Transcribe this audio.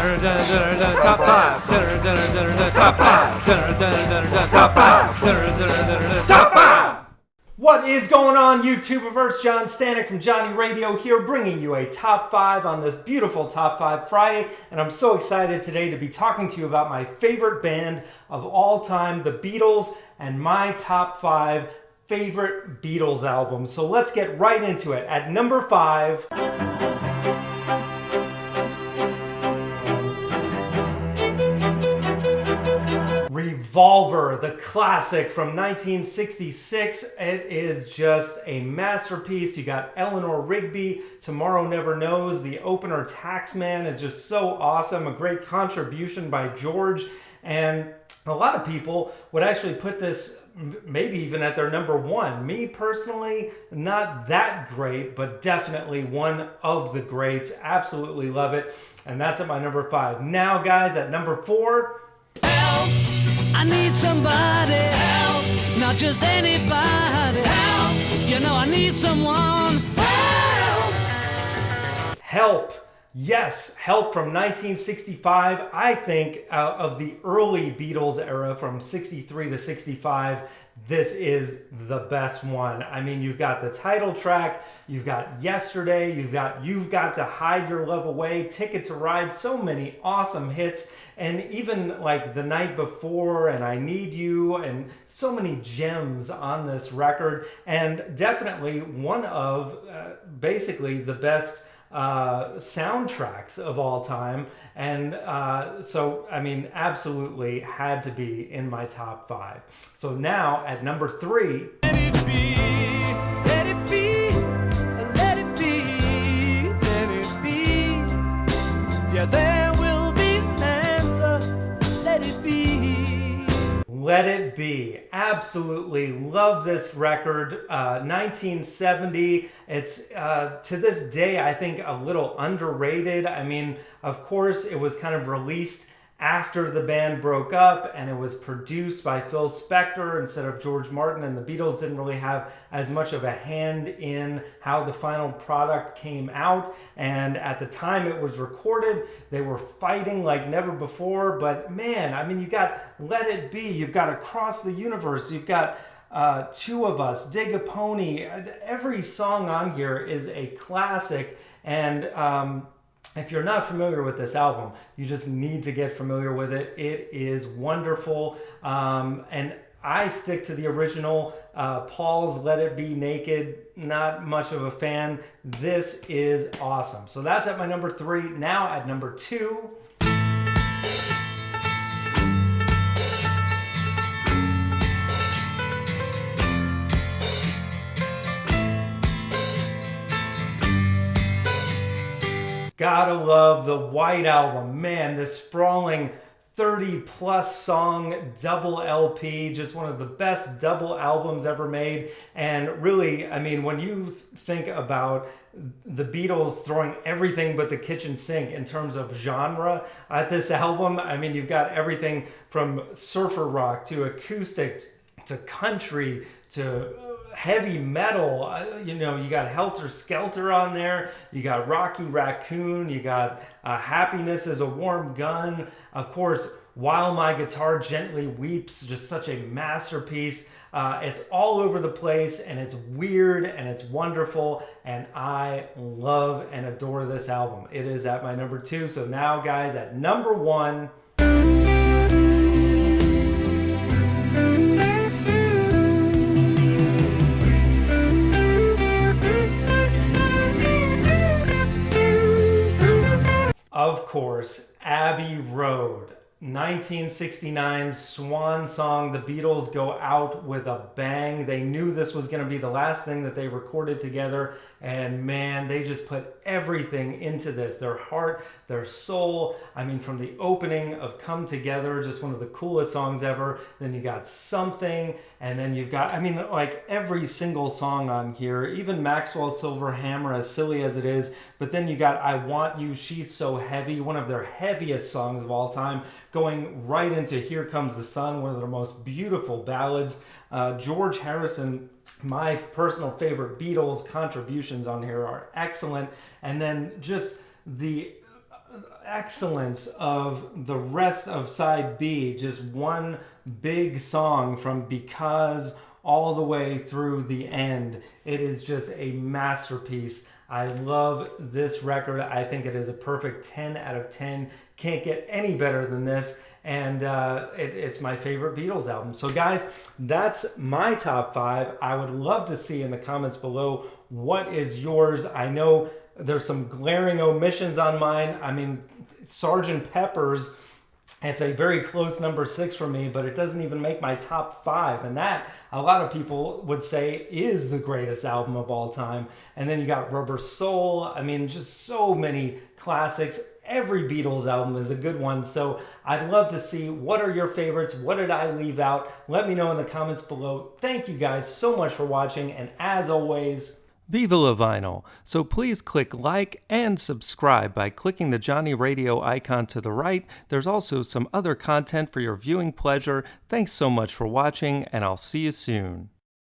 Top five. Top five. Top five. Top five. What is going on, YouTubeverse? John Stanek from Johnny Radio here, bringing you a top 5 on this beautiful Top 5 Friday. And I'm so excited today to be talking to you about my favorite band of all time, the Beatles, and my top 5 favorite Beatles albums. So let's get right into it. At number 5... Revolver, the classic from 1966. It is just a masterpiece. You got Eleanor Rigby, Tomorrow Never Knows. The opener, Taxman, is just so awesome. A great contribution by George. And a lot of people would actually put this maybe even at their number 1. Me personally, not that great, but definitely one of the greats. Absolutely love it. And that's at my number 5. Now, guys, at number 4... Help! I need somebody help, not just anybody help. You know I need someone help. Help. Yes, Help from 1965. I think of the early Beatles era from 63 to 65, this is the best one. I mean, you've got the title track, you've got Yesterday, You've Got to Hide Your Love Away, Ticket to Ride, so many awesome hits, and even like The Night Before and I Need You, and so many gems on this record, and definitely one of basically the best soundtracks of all time. And so, I mean, absolutely had to be in my top 5. So now at number 3... Let it be, let it be, let it be, let it be. Yeah, there will be an answer. Let it be. Let It Be. Absolutely love this record. 1970. It's to this day, I think, a little underrated. I mean, of course, it was kind of released after the band broke up, and it was produced by Phil Spector instead of George Martin, and the Beatles didn't really have as much of a hand in how the final product came out. And at the time it was recorded, they were fighting like never before. But man, I mean, you got Let It Be, you've got Across the Universe, you've got Two of Us, Dig a Pony. Every song on here is a classic. And if you're not familiar with this album, you just need to get familiar with it. It is wonderful. And I stick to the original. Paul's Let It Be Naked, not much of a fan. This is awesome. So that's at my number 3. Now at number 2... Gotta love the White Album. Man, this sprawling 30-plus song double LP, just one of the best double albums ever made. And really, I mean, when you think about the Beatles throwing everything but the kitchen sink in terms of genre at this album, I mean, you've got everything from surfer rock to acoustic to country to heavy metal. You know, you got Helter Skelter on there, you got Rocky Raccoon, you got Happiness is a Warm Gun, of course, While My Guitar Gently Weeps, just such a masterpiece. It's all over the place, and it's weird, and it's wonderful, and I love and adore this album. It is at my number 2. So now, guys, at number 1... Of course, Abbey Road, 1969 swan song. The Beatles go out with a bang. They knew this was going to be the last thing that they recorded together, and man, they just put everything into this. Their heart, their soul. I mean, from the opening of Come Together, just one of the coolest songs ever. Then you got Something, and then you've got, I mean, like every single song on here, even Maxwell's Silver Hammer, as silly as it is. But then you got I Want You, She's So Heavy, one of their heaviest songs of all time, going right into Here Comes the Sun, one of their most beautiful ballads. George Harrison, my personal favorite Beatles contributions on here are excellent. And then just the excellence of the rest of side B, just one big song from Because all the way through the end. It is just a masterpiece. I love this record. I think it is a perfect 10 out of 10. Can't get any better than this. And it's my favorite Beatles album. So guys, that's my top 5. I would love to see in the comments below, what is yours? I know there's some glaring omissions on mine. I mean, Sgt. Pepper's, it's a very close number 6 for me, but it doesn't even make my top 5. And that, a lot of people would say, is the greatest album of all time. And then you got Rubber Soul. I mean, just so many classics. Every Beatles album is a good one. So I'd love to see, what are your favorites? What did I leave out? Let me know in the comments below. Thank you guys so much for watching. And as always, Viva la Vinyl. So please click like and subscribe by clicking the Johnny Radio icon to the right. There's also some other content for your viewing pleasure. Thanks so much for watching, and I'll see you soon.